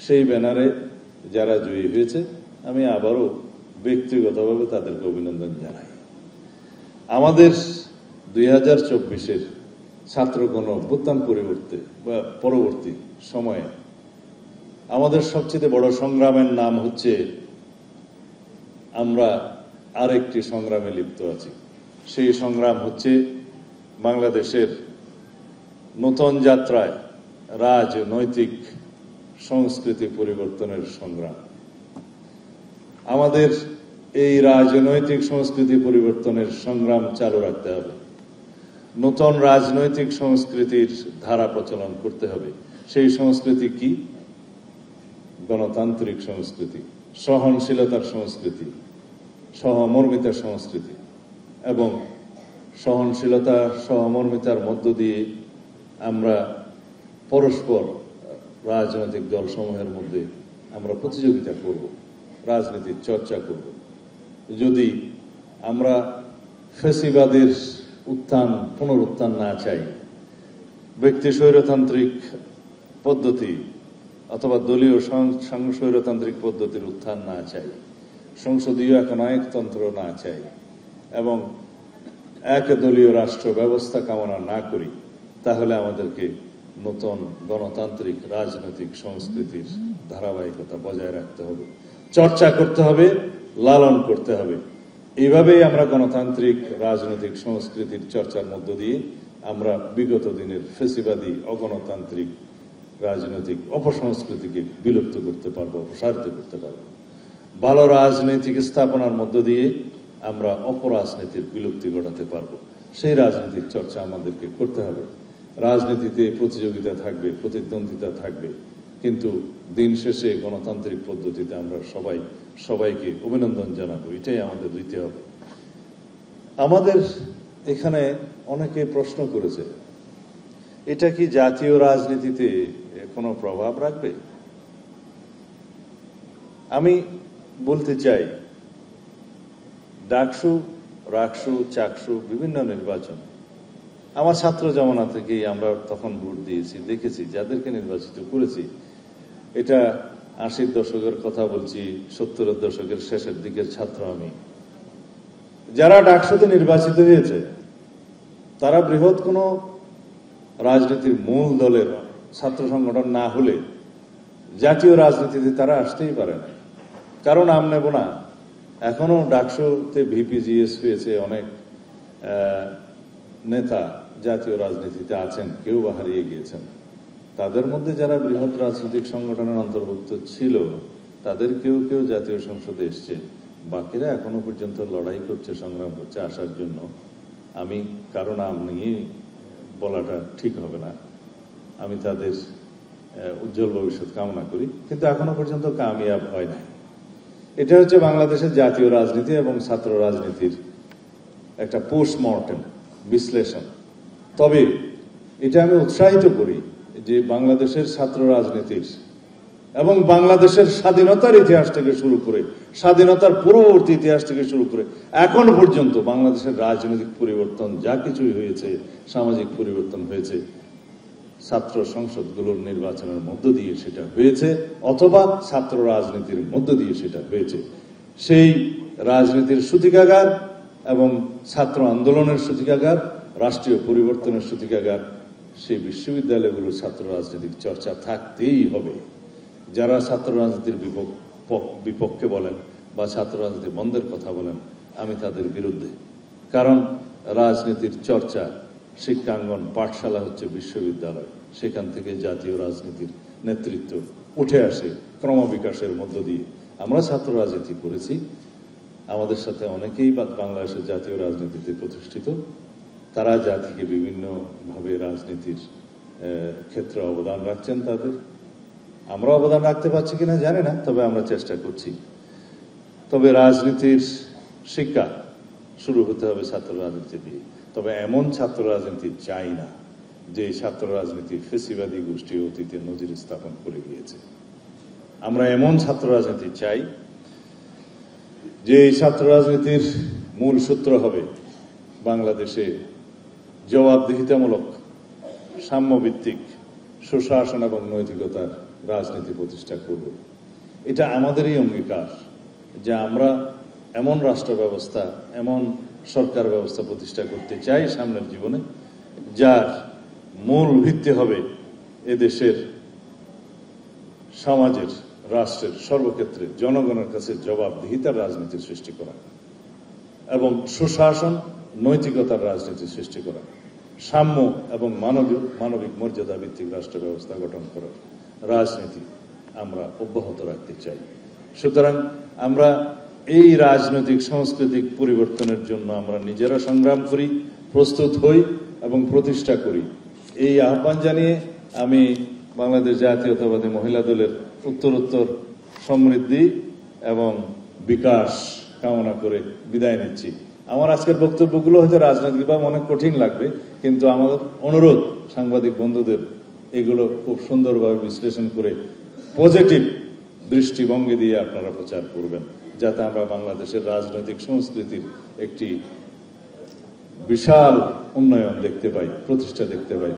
সেই ব্যানারে যারা জয়ী হয়েছে আমি আবারও ব্যক্তিগতভাবে তাদেরকে অভিনন্দন জানাই। আমাদের 2024-এর ছাত্র গণ অভ্যুত্থান পরবর্তী সময়ে আমাদের সবচেয়ে বড় সংগ্রামের নাম হচ্ছে, আমরা আরেকটি সংগ্রামে লিপ্ত আছি। সেই সংগ্রাম হচ্ছে বাংলাদেশের নতুন যাত্রায় রাজনৈতিক সংস্কৃতি পরিবর্তনের সংগ্রাম। আমাদের এই রাজনৈতিক সংস্কৃতি পরিবর্তনের সংগ্রাম চালু রাখতে হবে। নতুন রাজনৈতিক সংস্কৃতির ধারা প্রচলন করতে হবে। সেই সংস্কৃতি কি? গণতান্ত্রিক সংস্কৃতি, সহনশীলতার সংস্কৃতি, সহমর্মিতার সংস্কৃতি। এবং সহনশীলতা সহমর্মিতার মধ্য দিয়ে আমরা পরস্পর রাজনৈতিক দলসমূহের মধ্যে আমরা প্রতিযোগিতা করব, রাজনীতির চর্চা করব। যদি আমরা ফ্যাসিবাদের পুনরুত্থান না চাই, ব্যক্তি স্বৈরতান্ত্রিক পদ্ধতি অথবা দলীয় স্বৈরতান্ত্রিক পদ্ধতির উত্থান না চাই, সংসদীয় একনায়কতন্ত্র না চাই এবং একদলীয় রাষ্ট্র ব্যবস্থা কামনা না করি, তাহলে আমাদেরকে নতুন গণতান্ত্রিক রাজনৈতিক সংস্কৃতির ধারাবাহিকতা বজায় রাখতে হবে, চর্চা করতে হবে, লালন করতে হবে। এইভাবেই আমরা গণতান্ত্রিক রাজনৈতিক সংস্কৃতির চর্চার মধ্য দিয়ে আমরা বিগত দিনের ফ্যাসিবাদী অগণতান্ত্রিক রাজনৈতিক অপসংস্কৃতিকে বিলুপ্ত করতে পারবো, অপসারিত করতে পারবো। ভালো রাজনৈতিক স্থাপনার মধ্য দিয়ে আমরা অপরাজনীতির বিলুপ্তি ঘটাতে পারবো। সেই রাজনীতির চর্চা আমাদেরকে করতে হবে। রাজনীতিতে প্রতিযোগিতা থাকবে, প্রতিদ্বন্দ্বিতা থাকবে, কিন্তু দিন শেষে গণতান্ত্রিক পদ্ধতিতে আমরা সবাইকে অভিনন্দন জানাবো। এটাই আমাদের দিতে হবে। আমাদের এখানে অনেকে প্রশ্ন করেছে, এটা কি জাতীয় রাজনীতিতে কোনো প্রভাব রাখবে? আমি বলতে চাই, ডাকসু, রাকসু, চাকসু বিভিন্ন নির্বাচন আমার ছাত্র জমানা থেকেই আমরা তখন ভোট দিয়েছি, দেখেছি যাদেরকে নির্বাচিত করেছি। এটা 80-র দশকের কথা বলছি, 70-এর দশকের শেষের দিকের ছাত্র আমি। যারা ডাকসুতে নির্বাচিত হয়েছে তারা বৃহৎ কোনো রাজনীতির মূল দলের ছাত্র সংগঠন না হলে জাতীয় রাজনীতিতে তারা আসতেই পারে না। কারণ নাম নেব না, এখনো ডাকসুতে ভিপিজিএস হয়েছে, অনেক নেতা জাতীয় রাজনীতিতে আছেন, কেউ বা হারিয়ে গিয়েছেন। তাদের মধ্যে যারা বৃহৎ রাজনৈতিক সংগঠনের অন্তর্ভুক্ত ছিল তাদের কেউ কেউ জাতীয় সংসদে এসছে, বাকিরা এখনো পর্যন্ত লড়াই করছে, সংগ্রাম করছে আসার জন্য। আমি কারো নাম নিয়ে বলাটা ঠিক হবে না, আমি তাদের উজ্জ্বল ভবিষ্যৎ কামনা করি, কিন্তু এখনো পর্যন্ত কামিয়াব হয় নাই। এটা হচ্ছে বাংলাদেশের জাতীয় রাজনীতি এবং ছাত্র রাজনীতির একটা পোস্টমর্টেম বিশ্লেষণ। তবে এটা আমি উৎসাহিত করি যে বাংলাদেশের ছাত্র রাজনীতির এবং বাংলাদেশের স্বাধীনতার ইতিহাস থেকে শুরু করে, স্বাধীনতার পূর্ববর্তী ইতিহাস থেকে শুরু করে এখন পর্যন্ত বাংলাদেশের রাজনৈতিক পরিবর্তন যা কিছুই হয়েছে, সামাজিক পরিবর্তন হয়েছে, ছাত্র সংসদগুলোর নির্বাচনের মধ্য দিয়ে সেটা হয়েছে, অথবা ছাত্র রাজনীতির মধ্য দিয়ে সেটা হয়েছে। সেই রাজনীতির সূতিকাগার এবং ছাত্র আন্দোলনের সূতিকাগার, রাষ্ট্রীয় পরিবর্তনের সূতিকাগার, সেই বিশ্ববিদ্যালয়গুলোর ছাত্র রাজনৈতিক চর্চা থাকতেই হবে। যারা ছাত্র রাজনীতির বিপক্ষে বলেন বা ছাত্র রাজনীতি বন্ধের কথা বলেন, আমি তাদের বিরুদ্ধে। কারণ রাজনীতির চর্চা, শিক্ষাঙ্গন, পাঠশালা হচ্ছে বিশ্ববিদ্যালয়। সেখান থেকে জাতীয় রাজনীতির নেতৃত্ব উঠে আসে ক্রমবিকাশের মধ্য দিয়ে। আমরা ছাত্র রাজনীতি করেছি, আমাদের সাথে অনেকেই বাংলাদেশের জাতীয় রাজনীতিতে প্রতিষ্ঠিত। তারা জাতিকে বিভিন্নভাবে রাজনীতির ক্ষেত্রে অবদান রাখছেন। আমরা অবদান রাখতে পারছি কিনা জানি না, তবে আমরা চেষ্টা করছি। তবে রাজনীতির শিক্ষা শুরু হতে হবে ছাত্র রাজনীতি দিয়ে। তবে এমন ছাত্র রাজনীতি চাই না যে ছাত্র রাজনীতি ফ্যাসিবাদী গোষ্ঠী অতীতে নজির স্থাপন করে গিয়েছে। আমরা এমন ছাত্র রাজনীতি চাই যে ছাত্র রাজনীতির মূল সূত্র হবে বাংলাদেশে জবাবদিহিতামূলক, সাম্যভিত্তিক, সুশাসন এবং নৈতিকতার রাজনীতি প্রতিষ্ঠা করব। এটা আমাদেরই অঙ্গীকার যে আমরা এমন রাষ্ট্র ব্যবস্থা, এমন সরকার ব্যবস্থা প্রতিষ্ঠা করতে চাই সামনের জীবনে, যার মূল ভিত্তি হবে এদেশের সমাজের, রাষ্ট্রের সর্বক্ষেত্রে জনগণের কাছে জবাবদিহিতার রাজনীতি সৃষ্টি করা এবং সুশাসন, নৈতিকতার রাজনীতি সৃষ্টি করা, সাম্য এবং মানবিক মর্যাদা ভিত্তিক রাষ্ট্র ব্যবস্থা গঠন করার রাজনীতি আমরা অব্যাহত রাখতে চাই। সুতরাং আমরা এই রাজনৈতিক সাংস্কৃতিক পরিবর্তনের জন্য আমরা নিজেরা সংগ্রাম করি, প্রস্তুত হই এবং প্রতিষ্ঠা করি। এই আহ্বান জানিয়ে আমি বাংলাদেশ জাতীয়তাবাদী মহিলা দলের উত্তরোত্তর সমৃদ্ধি এবং বিকাশ কামনা করে বিদায় নিচ্ছি। আমার আজকের বক্তব্যগুলো হয়তো রাজনৈতিকভাবে অনেক কঠিন লাগবে, কিন্তু আমাদের অনুরোধ সাংবাদিক বন্ধুদের এগুলো খুব সুন্দরভাবে বিশ্লেষণ করে পজিটিভ দৃষ্টিভঙ্গি দিয়ে আপনারা প্রচার করবেন, যাতে আমরা বাংলাদেশের রাজনৈতিক সংস্কৃতির একটি বিশাল উন্নয়ন দেখতে পাই, প্রতিষ্ঠা দেখতে পাই।